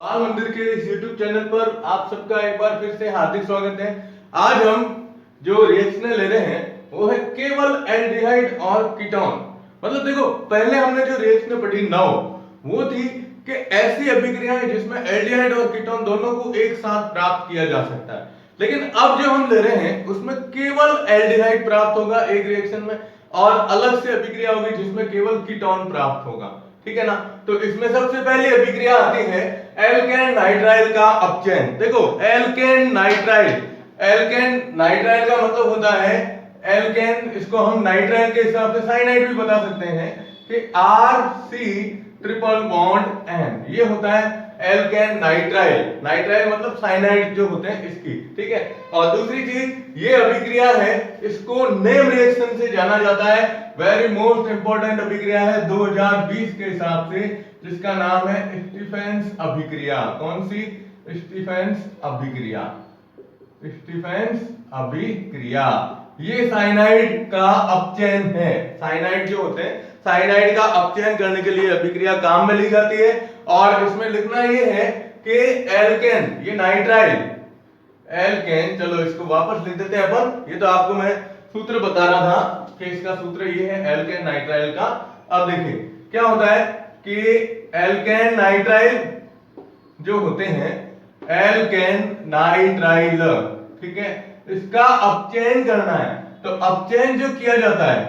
बाल मंदिर के इस YouTube चैनल पर आप सबका एक बार फिर से हार्दिक स्वागत है। आज हम जो रिएक्शन ले रहे हैं वो है केवल एल्डिहाइड और कीटोन। मतलब देखो, पहले हमने जो रिएक्शन पढ़ी 9 वो थी कि ऐसी अभिक्रियाएं जिसमें एल्डिहाइड और कीटोन दोनों को एक साथ प्राप्त किया जा सकता है, लेकिन अब जो हम ले रहे हैं उसमें केवल एल्डिहाइड प्राप्त होगा एक रिएक्शन में और अलग से अभिक्रिया होगी जिसमें केवल कीटोन प्राप्त होगा। ठीक है ना। तो इसमें सबसे पहली अभिक्रिया आती है एल्केन नाइट्राइल का अपचयन। देखो, एल्केन नाइट्राइल, एल्केन नाइट्राइल का मतलब होता है एल्केन, इसको हम नाइट्राइल के हिसाब से साइनाइड भी बता सकते हैं कि RC ट्रिपल बॉन्ड N, ये होता है एल्केन नाइट्राइल। नाइट्राइल मतलब साइनाइड जो होते हैं इसकी। ठीक है। और दूसरी चीज ये अभिक्रिया है, इसको नेम रिएक्शन से जाना जाता है। वेरी मोस्ट इंपॉर्टेंट अभिक्रिया है 2020 के हिसाब से, जिसका नाम है स्टीफेंस अभिक्रिया। कौन सी? स्टीफेंस अभिक्रिया। स्टीफेंस अभिक्रिया ये साइनाइड का अपचयन है। साइनाइड जो होते हैं, साइनाइड का अपचयन करने के लिए अभिक्रिया काम में ली जाती है। और इसमें लिखना ये है कि एल्केन, ये नाइट्राइल एल्केन, चलो इसको वापस लिख देते हैं अपन। ये तो आपको मैं सूत्र बता रहा था कि इसका सूत्र ये है एल्केन नाइट्राइल का। अब देखिए क्या होता है कि एल्केन नाइट्राइल जो होते हैं, एल्केन नाइट्राइल, ठीक है, इसका अपचयन करना है। तो अपचयन जो किया जाता है,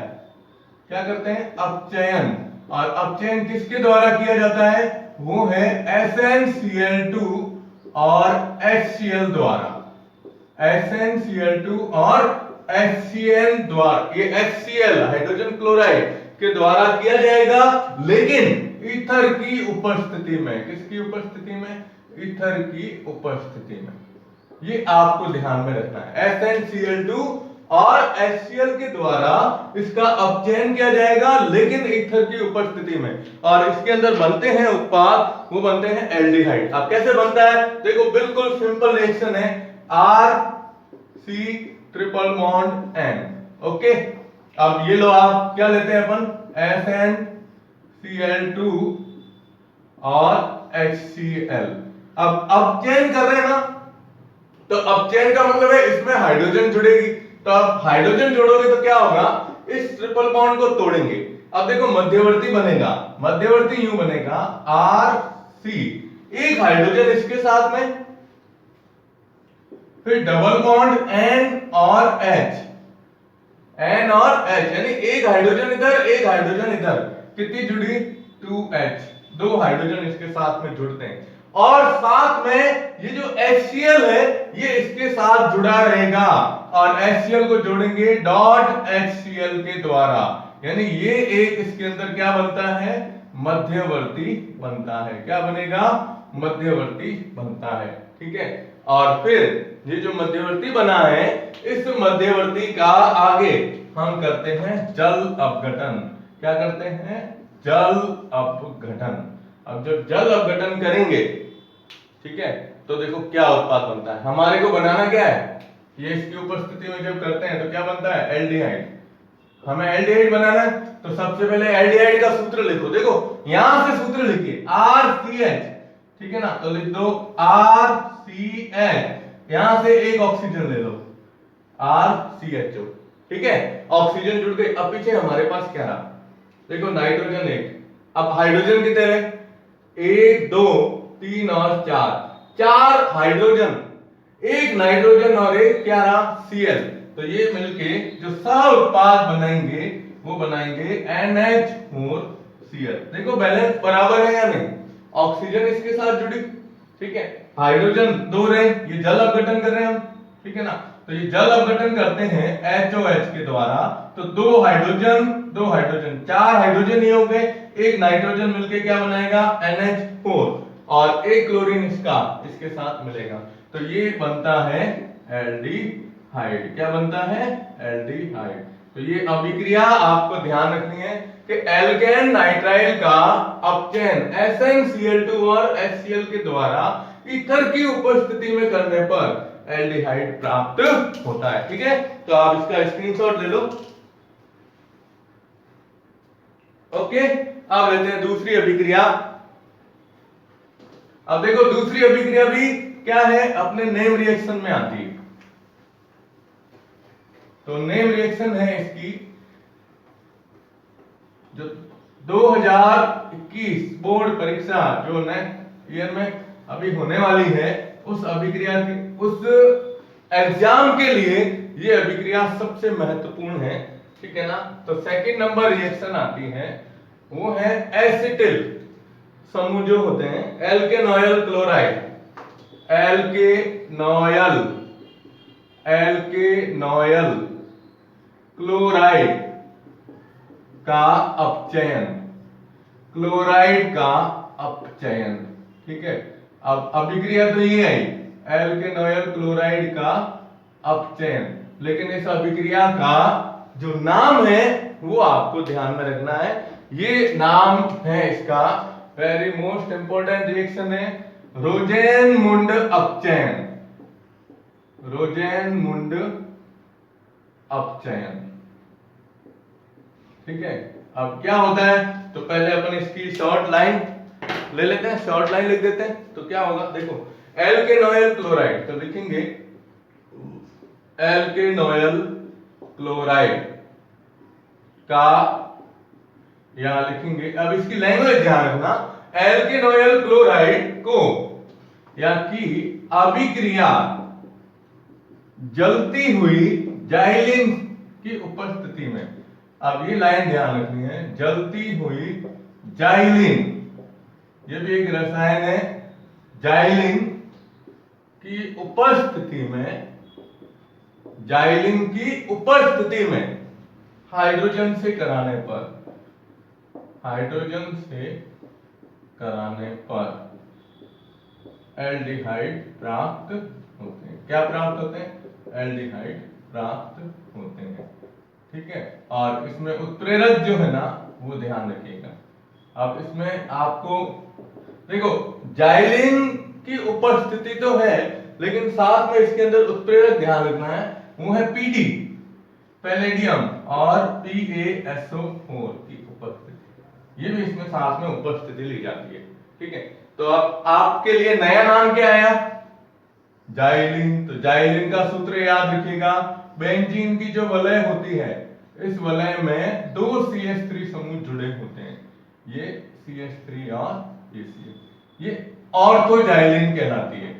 क्या करते हैं? अपचयन। और अपचयन किसके द्वारा किया जाता है? वो है SnCl2 और HCl द्वारा। SnCl2 और HCl द्वारा, ये HCl हाइड्रोजन क्लोराइड के द्वारा किया जाएगा, लेकिन ईथर की उपस्थिति में। किसकी उपस्थिति में? ईथर की उपस्थिति में। ये आपको ध्यान में रखना है। SnCl2 और HCl के द्वारा इसका अपचयन किया जाएगा, लेकिन ईथर की उपस्थिति में। और इसके अंदर बनते हैं उत्पाद, वो बनते हैं एल्डिहाइड। अब कैसे बनता है? देखो, बिल्कुल सिंपल रिएक्शन है, RC triple bond N। Okay, अब ये लो, आप क्या लेते हैं अपन? SnCl2 और HCl। अब अपचयन कर रहे हैं ना, तो अपचयन का मतलब है इसमें हाइड्रोजन जुड़ेगी। तो आप हाइड्रोजन जोड़ोगे तो क्या होगा? इस ट्रिपल बॉन्ड को तोड़ेंगे। अब देखो मध्यवर्ती बनेगा, मध्यवर्ती यूं बनेगा RC, एक हाइड्रोजन इसके साथ में, फिर डबल बॉन्ड N और H, N और H, यानी एक हाइड्रोजन इधर, एक हाइड्रोजन इधर। कितनी जुड़ी? 2H, दो हाइड्रोजन इसके साथ में जुड़ते हैं। और साथ में ये जो HCl है ये इसके साथ जुड़ा रहेगा, और HCl को जोड़ेंगे डॉट HCl के द्वारा। यानी ये एक इसके अंदर क्या बनता है? मध्यवर्ती बनता है। क्या बनेगा? मध्यवर्ती बनता है। ठीक है। और फिर ये जो मध्यवर्ती बना है, इस मध्यवर्ती का आगे हम करते हैं जल अपघटन। क्या करते हैं? जल अपघटन। अब जब जल अपघटन करेंगे, ठीक है, तो देखो क्या उत्पाद बनता है। हमारे को बनाना क्या है? ये इसकी उपस्थिति में जब करते हैं तो क्या बनता है? एल्डिहाइड। हमें एल्डिहाइड बनाना है, तो सबसे पहले एल्डिहाइड का सूत्र लिखो। देखो यहां से सूत्र लिखिए RCH, ठीक है ना, तो लिख दो RCH, यहां से एक ऑक्सीजन ले लो RCHO। ठीक है, ऑक्सीजन जुड़ गई। अब पीछे हमारे पास क्या रहा? देखो नाइट्रोजन एक, अब हाइड्रोजन कितने रहे? 1 2 3 और 4, 4 हाइड्रोजन, एक नाइट्रोजन और एक क्या रहा? Cl। तो ये मिलके जो सह उत्पाद बनाएंगे वो बनाएंगे NH4Cl। देखो बैलेंस बराबर है या नहीं? ऑक्सीजन इसके साथ जुड़ी, ठीक है, हाइड्रोजन दो रहे, ये जल अपघटन कर रहे हैं हम, ठीक है ना। तो ये जल अपघटन करते हैं HOH के द्वारा, तो दो हाइड्रोजन, 4 हाइड्रोजन ये हो गए, एक नाइट्रोजन मिलके क्या बनाएगा? NH4, और एक क्लोरीन इसके साथ मिलेगा, तो ये बनता है एल्डिहाइड। क्या बनता है? एल्डिहाइड। तो ये अभिक्रिया आपको ध्यान रखनी है कि एल्केन नाइट्राइल का अपचयन SnCl2 और HCl के द्वारा ईथर की उपस्थिति में करने पर एल्डिहाइड प्राप्त होता है। ठीक है, तो आप इसका स्क्रीनशॉट ले लो। ओके, अब लेते हैं दूसरी अभिक्रिया। अब देखो दूसरी अभिक्रिया भी क्या है, अपने नेम रिएक्शन में आती है। तो नेम रिएक्शन है इसकी जो 2021 बोर्ड परीक्षा जो नेक्स्ट ईयर में अभी होने वाली है, उस अभिक्रिया की, उस एग्जाम के लिए ये अभिक्रिया सबसे महत्वपूर्ण है, ठीक है ना। तो सेकंड नंबर रिएक्शन आती है वो है एसिटिल समूह जो होते हैं, एल्केनॉयल क्लोराइड, एल्केनॉयल एल्केनॉयल क्लोराइड का अपचयन, क्लोराइड का अपचयन, ठीक है। अब अभिक्रिया तो ये आई एल्केनॉयल क्लोराइड का अपचयन, लेकिन इस अभिक्रिया का जो नाम है वो आपको ध्यान में रखना है। ये नाम है इसका, वेरी मोस्ट इंपॉर्टेंट रिएक्शन है, रोजेनमुंड अपचयन, रोजेनमुंड अपचयन, ठीक है। अब क्या होता है, तो पहले अपन इसकी शॉर्ट लाइन ले लेते हैं, शॉर्ट लाइन लिख देते हैं। तो क्या होगा, देखो एल्केनॉयल क्लोराइड, तो लिखेंगे एल्केनॉयल क्लोराइड का, यहां लिखेंगे, अब इसकी लैंग्वेज ध्यान रखना, एल्केनॉयल क्लोराइड को या की अभिक्रिया जलती हुई जाइलिन की उपस्थिति में, अब ये लाइन ध्यान रखनी है, जलती हुई जाइलिन, ये भी एक रसायन है, जाइलिन की उपस्थिति में, जाइलिन की उपस्थिति में हाइड्रोजन से कराने पर, हाइड्रोजन से कराने पर एल्डिहाइड प्राप्त होते हैं। क्या प्राप्त होते हैं, एल्डिहाइड प्राप्त होते हैं, ठीक है। और इसमें उत्प्रेरक जो है ना वो ध्यान रखिएगा। अब इसमें आपको देखो जाइलिन की उपस्थिति तो है, लेकिन साथ में इसके अंदर उत्प्रेरक ध्यान रखना है, वो है पीडी, पैलेडियम, और PaSO4 की उपस्थिति, ये भी इसमें साथ में उपस्थिति ली जाती है, ठीक है। तो अब आपके लिए नया नाम क्या आया, जाइलिन। तो जाइलिन का सूत्र याद रखिएगा, बेंजीन की जो वलय होती है, इस वलय में 2 CH3 समूह जुड़े होते हैं, ये CH3 और ये CH, ये ऑर्थोजाइलिन कहलाती है।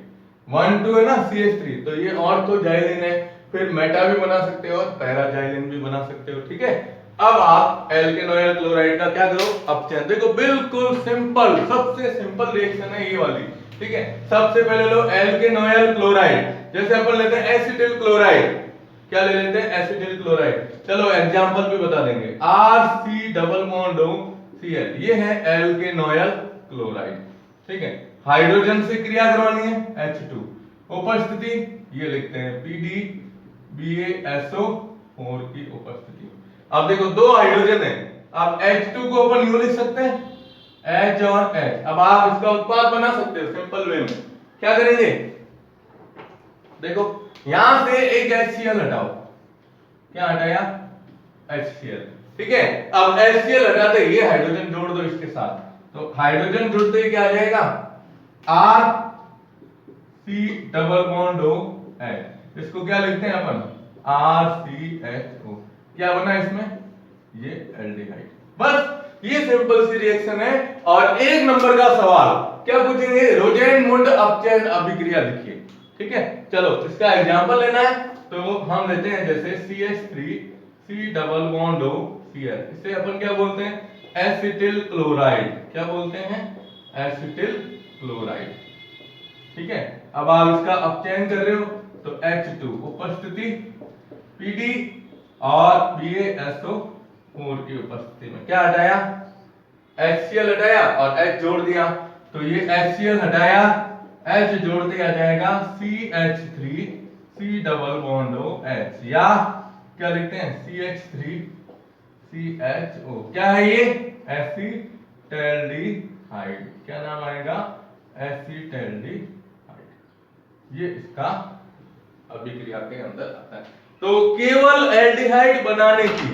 1 2 है ना CH3, तो ये ऑर्थोजाइलिन है। फिर मेटा भी बना सकते हो और पैराजाइलिन भी बना सकते हो, ठीक है। अब आप एल्केनॉयल क्लोराइड का क्या करो, अपचयन। देखो बिल्कुल सिंपल, सबसे सिंपल रिएक्शन है ये वाली, ठीक है। सबसे पहले लो एल्केनॉयल क्लोराइड, जैसे अपन लेते हैं एसिटिल क्लोराइड, क्या ले लेते हैं, एसिटिल क्लोराइड। चलो एग्जांपल भी बता देंगे, RC डबल बॉन्ड Cl, ये है एल्केनॉयल क्लोराइड, ठीक है। हाइड्रोजन से क्रिया करवानी है, H2, उपस्थिति ये लिखते हैं PDBaSO4 की उपस्थिति। अब देखो 2 हाइड्रोजन है, अब H2 को अपन यूं लिख सकते हैं, H और H। अब आप इसका उत्पाद बना सकते हो सिंपल वे में, क्या करेंगे, देखो यहां से एक HCl हटाओ, क्या हटाया, HCl, ठीक है। अब HCl हटाते ये हाइड्रोजन जोड़ दो इसके साथ, तो हाइड्रोजन जुड़ते ही क्या आ जाएगा, RC डबल बॉन्ड OH, इसको क्या लिखते हैं अपन, RCHO, क्या बना इसमें, ये एल्डिहाइड। बस ये सिंपल सी रिएक्शन है। और 1 नंबर का सवाल क्या पूछेंगे, रोजेनमुंड अपचयन अभिक्रिया लिखिए, ठीक है। चलो इसका एग्जांपल लेना है, तो हम लेते हैं जैसे CH3 C double bond Cl, इसे अपन क्या बोलते हैं, एसिटिल क्लोराइड, क्या बोलते हैं, एसिटिल क्लोराइड, ठीक है। अब आप इसका अपचयन कर रहे हो, तो H2 उपस्थिति, PD और BaSO4 की उपस्थिति में क्या हटाया, HCl हटाया और H जोड़ दिया, तो ये HCl हटाया, H जोड़ दिया जाएगा CH3 C double bond OH, या क्या लिखते हैं CH3 CHO, क्या है ये, एसिटैल्डिहाइड, क्या नाम आएगा, एसिटैल्डिहाइड, ये इसका अभिक्रिया के अंदर आता है। तो केवल एल्डिहाइड बनाने की,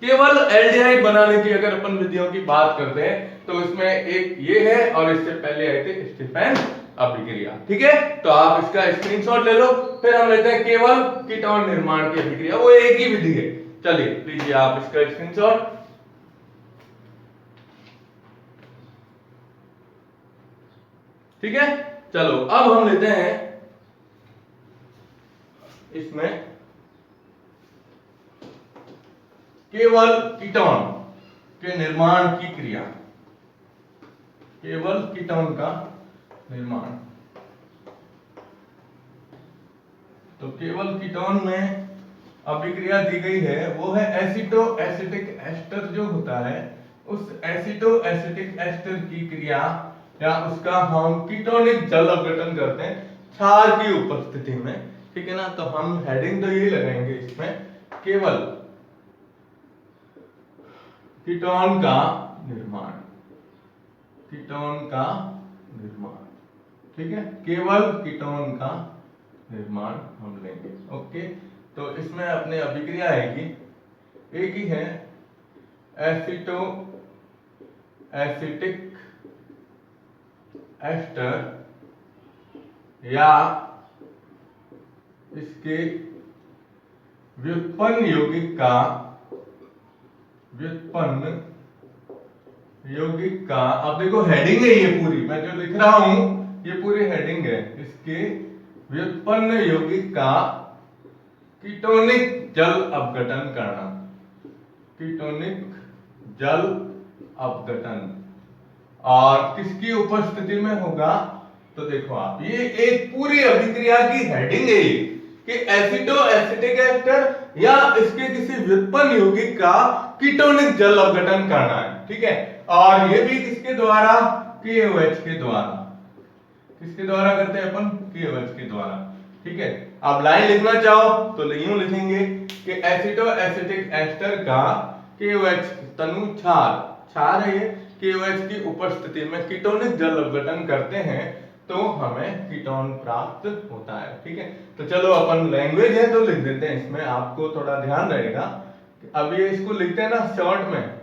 केवल एल्डिहाइड बनाने की अगर अपन विधियों की बात करते हैं तो इसमें एक ये है और इससे पहले आए थे स्टीफन अभिक्रिया। ठीक है, तो आप इसका स्क्रीनशॉट ले लो। फिर हम लेते हैं केवल कीटोन निर्माण की अभिक्रिया, वो एक ही विधि है। चलिए लीजिए आप इसका स्क्रीनशॉट। ठीक है, चलो अब हम लेते हैं इसमें केवल कीटोन के निर्माण की क्रिया, केवल कीटोन का निर्माण। तो केवल कीटोन में अभिक्रिया दी गई है वो है एसिटो एसिटिक एस्टर जो होता है, उस एसिटो एसिटिक एस्टर की क्रिया या उसका हम कीटोनिक जल अपघटन करते हैं क्षार की उपस्थिति में। ठीक है ना, तो हम हेडिंग तो यही लगाएंगे इसमें, केवल कीटोन का निर्माण, कीटोन का निर्माण। ठीक है, केवल कीटोन का निर्माण हम लेंगे। ओके, तो इसमें अपने अभिक्रिया आएगी, एक ही है एसिटो एसिटिक एस्टर या इसके व्युत्पन्न यौगिक का, व्युत्पन्न यौगिक का, अब देखो हेडिंग है ये पूरी, मैं जो लिख रहा हूं ये पूरी हेडिंग है, इसके व्युत्पन्न यौगिक का कीटोनिक जल अपघटन करना, कीटोनिक जल अपघटन। और किसकी उपस्थिति में होगा, तो देखो आप ये एक पूरी अभिक्रिया की हेडिंग है कि एसिटो एसिटिक एस्टर या इसके किसी व्युत्पन्न यौगिक का कीटोनिक जल अपघटन करना है। ठीक है, और ये भी किसके द्वारा, KOH के द्वारा। किसके द्वारा करते हैं अपन, KOH के द्वारा। ठीक है, आप लाइन लिखना चाहो तो यूं लिखेंगे कि एसिटो एसिटिक एस्टर का KOH तनु क्षार है ये, KOH की उपस्थिति में कीटोनिक जल अपघटन करते हैं तो हमें कीटोन प्राप्त होता है। ठीक है, तो चलो अपन लैंग्वेज है तो लिख देते हैं, इसमें आपको थोड़ा ध्यान रहेगा। अब ये इसको लिखते हैं ना शॉर्ट में,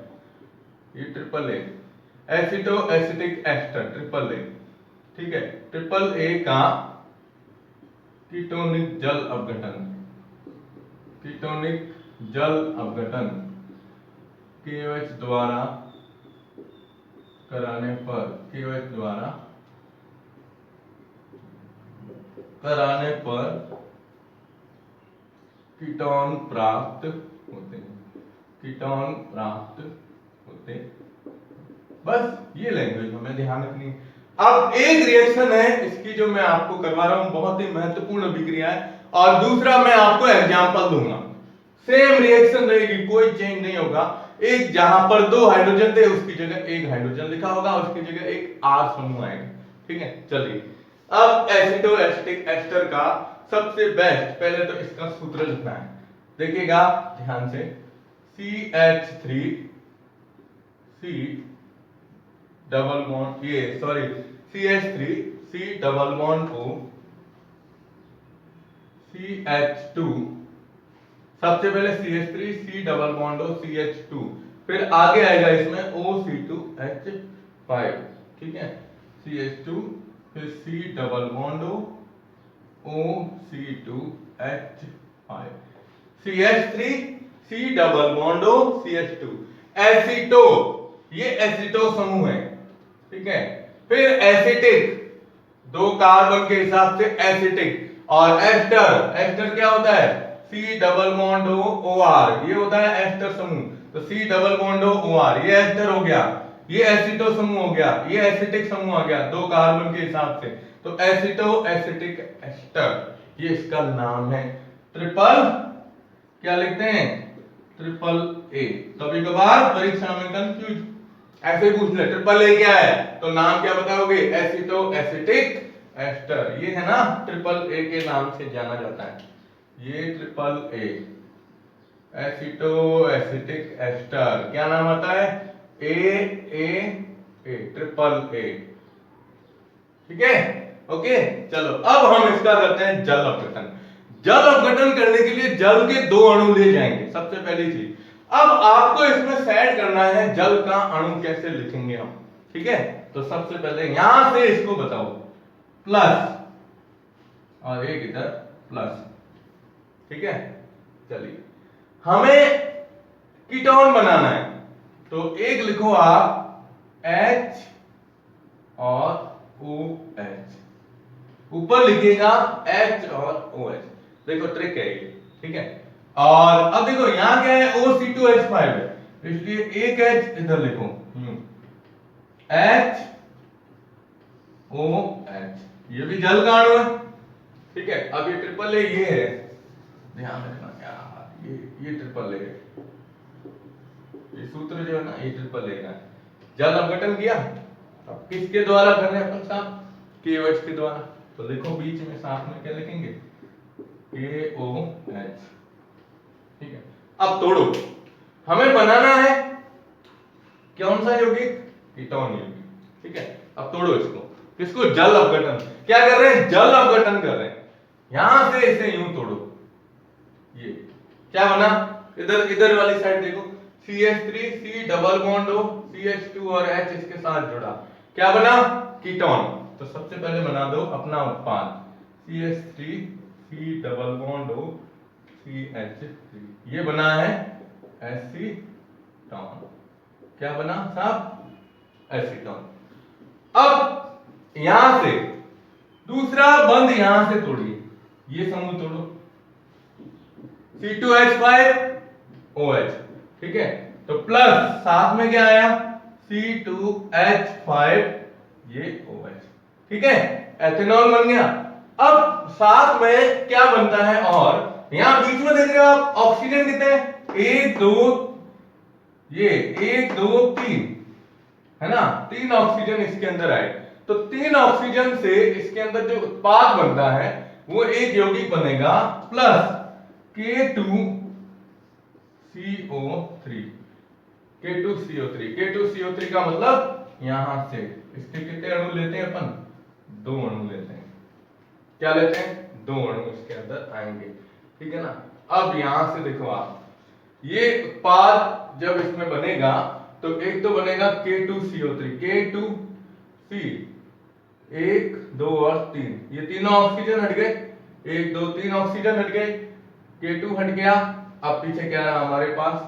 ये triple A, aceto acetic ester triple A. ठीक है, ट्रिपल ए का कीटोनिक जल अपघटन, कीटोनिक जल अपघटन KOH द्वारा कराने पर, KOH द्वारा कराने पर कीटोन प्राप्त होते हैं, कीटोन प्राप्त होते। बस ये लैंग्वेज हमें ध्यान रखनी है। अब एक रिएक्शन है इसकी जो मैं आपको करवा रहा हूं, बहुत ही महत्वपूर्ण अभिक्रिया है, और दूसरा मैं आपको एग्जांपल दूंगा। सेम रिएक्शन रहेगी, कोई चेंज नहीं होगा। एक जहां पर 2 हाइड्रोजन थे उसकी जगह 1 हाइड्रोजन लिखा होगा, उसकी जगह एक R समूह आएगा। ठीक है, चलिए अब एसिटो एसिटिक एस्टर का सबसे बेस्ट, पहले तो इसका सूत्र लिखना है, देखिएगा ध्यान से, CH3 C डबल बॉन्ड, ये sorry CH3 C double bond O CH2, सबसे पहले CH3 C double bond O CH2, फिर आगे आएगा इसमें OC2H5। ठीक है, CH2 फिर C double bond O OC2H5, CH3 C double bond O CH2, एसिटो, ये एसिटो समूह है। ठीक है, फिर एसिटिक, 2 कार्बन के हिसाब से एसिटिक, और एस्टर, एस्टर क्या होता है, C double bond O OR, ये होता है एस्टर समूह। तो C double bond O OR, ये एस्टर हो गया, ये एसिटो समूह हो गया, ये एसिटिक समूह आ गया 2 कार्बन के हिसाब से, तो एसिटो एसिटिक एस्टर, ये इसका नाम है। ट्रिपल क्या लिखते हैं, ट्रिपल ए। कभी कभार परीक्षा में कंफ्यूज ऐसे पूछ ले, ट्रिपल ए क्या है, तो नाम क्या बताओगे, एसिटो एसिटिक एस्टर, ये है ना ट्रिपल ए के नाम से जाना जाता है, ये triple A, aceto acetic ester, क्या नाम आता है, ए ट्रिपल ए। ठीक है, ओके, चलो अब हम इसका करते हैं जल अपघटन। जल अपघटन करने के लिए जल के 2 अणु ले जाएंगे। सबसे पहली चीज, अब आपको इसमें सेट करना है जल का अणु कैसे लिखेंगे हम, ठीक है। तो सबसे पहले यहां से इसको बताओ प्लस और एक इधर प्लस, ठीक है। चलिए हमें कीटोन बनाना है, तो एक लिखो आप H और OH, ऊपर लिखिएगा H और OH। देखो ट्रिक है ये, ठीक है। और अब देखो यहां क्या है, OC2H5 है, इसलिए एक H इधर लिखो, HOH, ये भी जल का अणु है, ठीक है। अब ये ट्रिपल ए ये है, ध्यान रखना यार, ये ट्रिपल ए है, ये सूत्र जो है ना ये ट्रिपल ए का जल अपघटन किया। अब किसके द्वारा कर रहे हैं अपन साहब, KOH के द्वारा, तो देखो बीच में साथ में क्या लिखेंगे, KOH, ठीक है। अब तोड़ो, हमें बनाना है कौन सा यौगिक, कीटोन यौगिक, ठीक है। अब तोड़ो इसको, किसको, जल अपघटन, क्या कर रहे हैं, जल अपघटन कर रहे हैं। यहां से इसे यूं तोड़ो, ये क्या बना, इधर वाली साइड देखो, CH3 C double bond O, CH2 और H इसके साथ जुड़ा, क्या बना, कीटोन। तो सबसे पहले बना दो अपना उत्पाद, CH3 C double bond O CH3, ये बना है एसीटोन, क्या बना साहब, एसीटोन। अब यहां से दूसरा बंद यहां से तोड़िए, ये समूह तोड़ो, C2H5OH, ठीक है। तो प्लस साथ में क्या आया, C2H5, ये OH, ठीक है, एथेनॉल बन गया। अब साथ में क्या बनता है, और यहां बीच में देख रहे हो आप ऑक्सीजन कितने हैं, 1 2, ये 1 2 3 है ना, 3 ऑक्सीजन इसके अंदर आए। तो 3 ऑक्सीजन से इसके अंदर जो उत्पाद बनता है वो एक यौगिक बनेगा प्लस K2CO3, K2CO3 का मतलब यहां से इसके कितने अणु लेते हैं अपन, 2 अणु लेते हैं, क्या लेते हैं, 2 अणु इसके अंदर आएंगे, ठीक है ना। अब यहां से देखो आप, ये उत्पाद जब इसमें बनेगा तो एक तो बनेगा K2CO3, K2C, 1 2 और 3, ये तीनों ऑक्सीजन हट गए, 1 2 3 ऑक्सीजन हट गए, K2 हट गया। अब पीछे क्या रहा हमारे पास,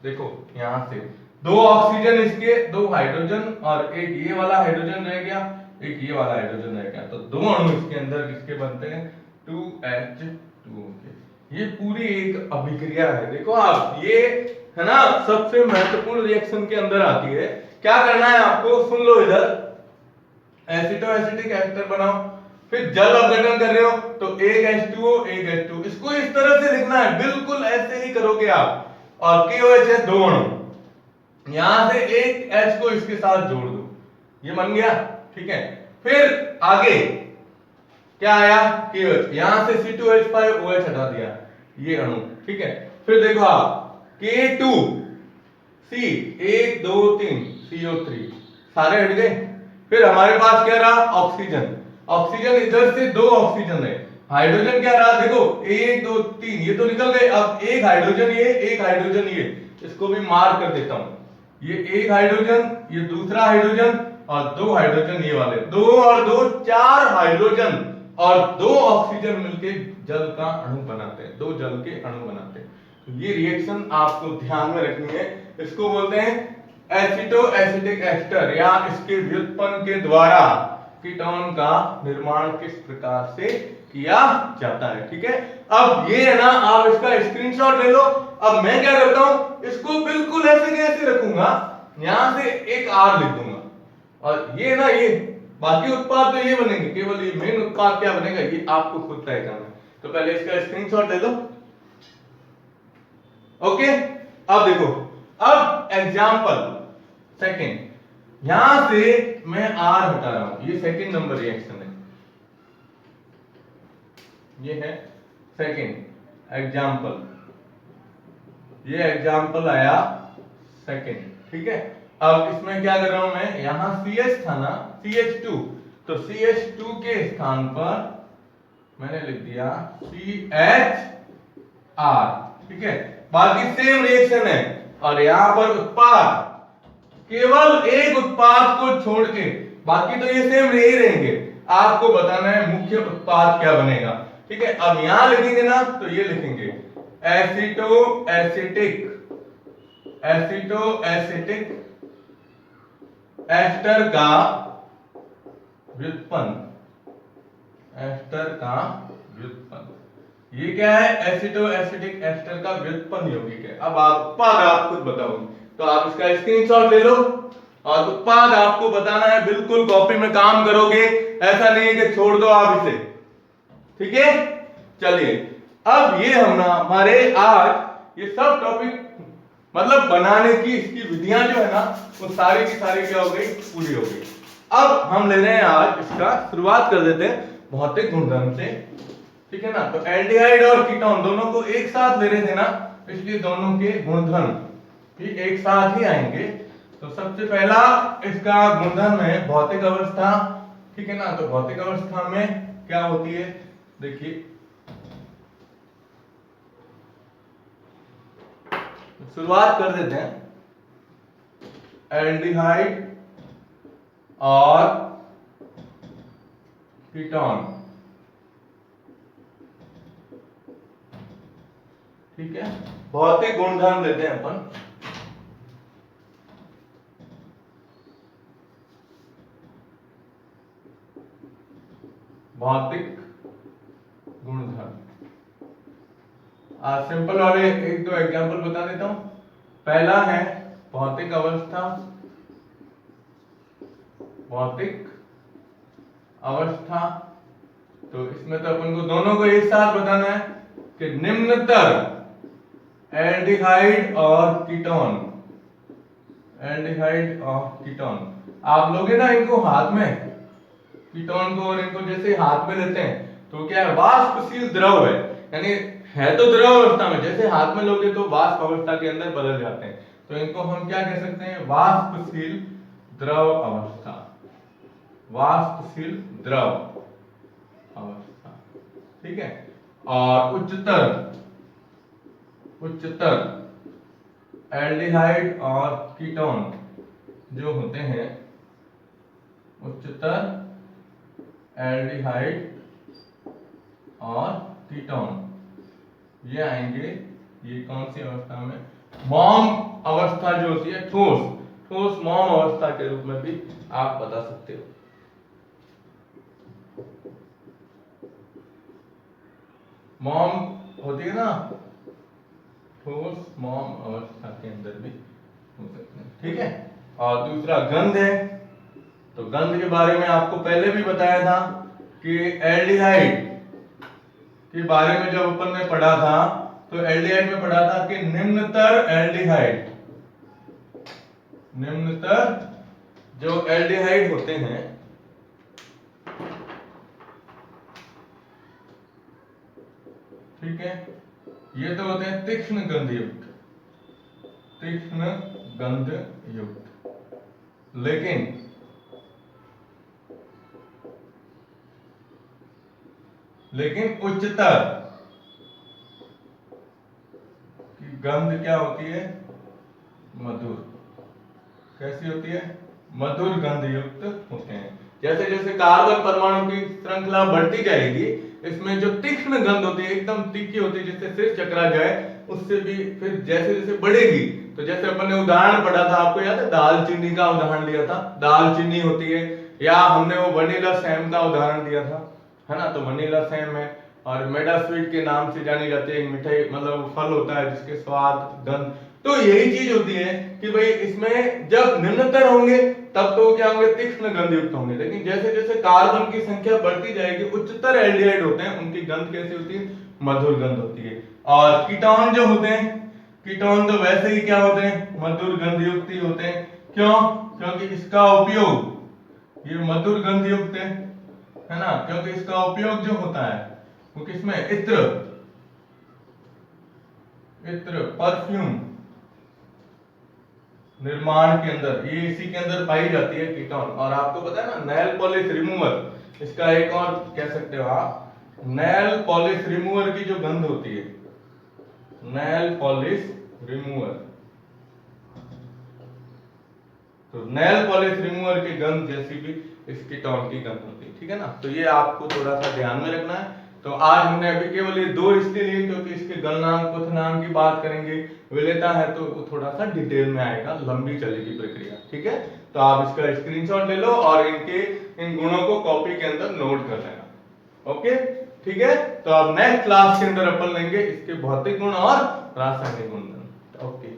देखो यहां से 2 ऑक्सीजन इसके, 2 हाइड्रोजन, और एक ये वाला हाइड्रोजन रह गया, एक ये वाला हाइड्रोजन रह गया। तो 2 अणु इसके अंदर किसके बनते हैं, 2H2O के। ये पूरी एक अभिक्रिया है, देखो आप, ये है ना सबसे महत्वपूर्ण रिएक्शन के अंदर आती है। क्या करना है आपको, सुन लो इधर, एसिटो एसिटिक एस्टर बनाओ, फिर जल अपघटन कर रहे हो तो एक H2O एक H2, इसको इस तरह से लिखना है, बिल्कुल ऐसे ही करोगे आप। और KOH है 2 अणु, यहां से एक H को इसके साथ जोड़ दो, ये बन गया, ठीक है। फिर आगे क्या आया, KOH, यहां से C2H5OH हटा दिया, ये अणु, ठीक है। फिर देखो आप K2C 1 2 3 CO3 सारे हट गए। फिर हमारे पास क्या रहा, ऑक्सीजन, ऑक्सीजन इधर से 2 ऑक्सीजन है, हाइड्रोजन क्या रहा, देखो 1 2 3, ये तो निकल गए। अब एक हाइड्रोजन ये, एक हाइड्रोजन ये, इसको भी मार्क कर देता हूं, ये एक हाइड्रोजन, ये दूसरा हाइड्रोजन, और 2 हाइड्रोजन ये वाले, 2 और 2 4 हाइड्रोजन और 2 ऑक्सीजन मिलके जल का अणु बनाते हैं, 2 जल के अणु बनाते हैं। तो ये रिएक्शन आपको ध्यान में रखनी है, इसको बोलते हैं एसिटो एसिटिक एस्टर, या इसके व्युत्पन्न के द्वारा कीटोन का निर्माण किस प्रकार से किया जाता है, ठीक है। अब ये है ना, आप इसका स्क्रीनशॉट ले लो। अब मैं क्या करता हूं, इसको बिल्कुल ऐसे कैसे रखूंगा, यहां से एक R लिख दूंगा, और ये ना, ये बाकी उत्पाद तो ये बनेंगे, केवल ये मेन उत्पाद क्या बनेगा ये आपको खुद तय करना है। तो पहले इसका स्क्रीनशॉट ले लो, ओके। अब देखो, अब एग्जांपल सेकंड, यहां से मैं R हटा रहा हूं, ये सेकंड नंबर रिएक्शन है, ये है सेकंड एग्जांपल, ये एग्जांपल आया सेकंड, ठीक है। अब इसमें क्या कर रहा हूं मैं, यहां CH था ना, CH2, तो CH2 के स्थान पर मैंने लिख दिया CHR, ठीक है। बाकी सेम रिएक्शन है। और यहां पर उत्पाद, केवल एक उत्पाद को छोड़ के बाकी तो ये सेम ही रहेंगे। आपको बताना है मुख्य उत्पाद क्या बनेगा। ठीक है, अब यहां लिखेंगे ना तो ये लिखेंगे एसिटो एसिटिक, एसिटो एसिटिक एस्टर का व्युत्पन्न, एस्टर का व्युत्पन्न। ये क्या है? एसिटो एसिटिक एस्टर का व्युत्पन्न यौगिक है। अब उत्पाद आप खुद बताओगे, तो आप इसका स्क्रीनशॉट ले लो और उत्पाद आपको बताना है। बिल्कुल कॉपी में काम करोगे, ऐसा नहीं है कि छोड़ दो आप इसे। ठीक है, चलिए अब ये हम ना हमारे आज ये सब टॉपिक मतलब बनाने की इसकी विधियां जो है ना वो सारी की सारी क्या हो गई? पूरी हो गई। अब हम ले रहे हैं आज इसका शुरुआत कर देते हैं भौतिक गुणधर्म से। ठीक है ना, तो एल्डिहाइड और कीटोन दोनों को एक साथ ले रहे थे ना, इसलिए दोनों के गुणधर्म भी एक साथ ही आएंगे। तो सबसे पहला इसका गुणधर्म है भौतिक अवस्था। ठीक है ना, तो भौतिक अवस्था में क्या होती है देखिए, शुरुआत कर देते हैं। एल्डिहाइड और कीटोन, ठीक है, भौतिक गुणधर्म लेते हैं अपन। भौतिक गुणधर्म सिंपल वाले एक दो एग्जांपल बता देता हूं। पहला है भौतिक अवस्था, भौतिक अवस्था। तो इसमें तो अपन को दोनों को एक साथ बताना है कि निम्नतर एल्डिहाइड और कीटोन, एल्डिहाइड और कीटोन आप लोगे ना इनको हाथ में, कीटोन को और इनको जैसे हाथ में लेते हैं तो क्या है? वाष्पशील द्रव है, यानी है तो द्रव अवस्था में, जैसे हाथ में लोगे तो वाष्प अवस्था के अंदर बदल जाते हैं। तो इनको हम क्या कह सकते हैं? वाष्पशील द्रव अवस्था, वाष्पशील द्रव अवस्था। ठीक है, और उच्चतर, उच्चतर एल्डिहाइड और कीटोन जो होते हैं, उच्चतर एल्डिहाइड और कीटोन ये आएंगे, ये कौन सी अवस्था में? मॉम अवस्था जो होती है, ठोस, ठोस मॉम अवस्था के रूप में भी आप बता सकते हो। मॉम होती है ना, ठोस मॉम अवस्था के अंदर भी हो सकते हैं। ठीक है, और दूसरा गंध है। तो गंध के बारे में आपको पहले भी बताया था कि एल्डिहाइड के बारे में जब अपन ने पढ़ा था तो एल्डिहाइड में पढ़ा था कि निम्नतर एल्डिहाइड, निम्नतर जो एल्डिहाइड होते हैं ठीक है, ये तो होते हैं तीक्ष्ण गंध युक्त, तीक्ष्ण गंध युक्त। लेकिन उच्चतर की गंध क्या होती है? मधुर। कैसी होती है? मधुर गंध युक्त होते हैं। जैसे जैसे कार्बन परमाणु की श्रृंखला बढ़ती जाएगी, इसमें जो तीक्ष्ण गंध होती है, एकदम तीखी होती है, जिससे सिर चकरा जाए, उससे भी फिर जैसे जैसे बढ़ेगी। तो जैसे अपन ने उदाहरण पढ़ा था, आपको याद है? दालचीनी का उदाहरण लिया था, दालचीनी होती है, या हमने वो वनीला सैम का उदाहरण दिया था, है ना? तो वनीला सैम है और मेडा स्वीट के नाम से जानी जाती है, मिठाई मतलब फल होता है जिसके स्वाद गंध। तो यही चीज होती है कि भाई इसमें जब निम्नतर होंगे तब तो क्या होंगे? तीक्ष्ण गंध युक्त होंगे। लेकिन जैसे जैसे कार्बन की संख्या बढ़ती जाएगी, उच्चतर एल्डिहाइड होते हैं, उनकी गंध कैसी होती है? मधुर गंध होती है। और कीटोन जो होते हैं, कीटोन तो वैसे ही क्या होते हैं? मधुर गंध युक्त ही होते हैं। क्यों? क्योंकि इसका उपयोग, ये मधुर गंध युक्त है ना, क्योंकि इसका उपयोग जो होता है वो किसमें? इत्र, इत्र परफ्यूम निर्माण के अंदर, ये इसी के अंदर पाई जाती है कीटोन। और आपको पता है ना, नेल पॉलिश रिमूवर, इसका एक और कह सकते हो आप, नेल पॉलिश रिमूवर की जो गंध होती है, नेल पॉलिश रिमूवर। तो नेल पॉलिश रिमूवर की गन जैसी भी इसकी टॉर्क की गन होती है, ठीक है ना। तो ये आपको थोड़ा सा ध्यान में रखना है। तो आज हमने अभी केवल ये दो इसलिए लिए क्योंकि इसके गलनाम क्वथनाम की बात करेंगे, विलेयता है तो वो थोड़ा सा डिटेल में आएगा, लंबी चलेगी प्रक्रिया, ठीक है। तो आप इसका स्क्रीनशॉट ले लो और इनके इन गुणों को कॉपी के अंदर नोट कर लेना। ओके, ठीक है। तो अब नेक्स्ट क्लास के अंदर अपन लेंगे इसके भौतिक गुण और रासायनिक गुण। ओके।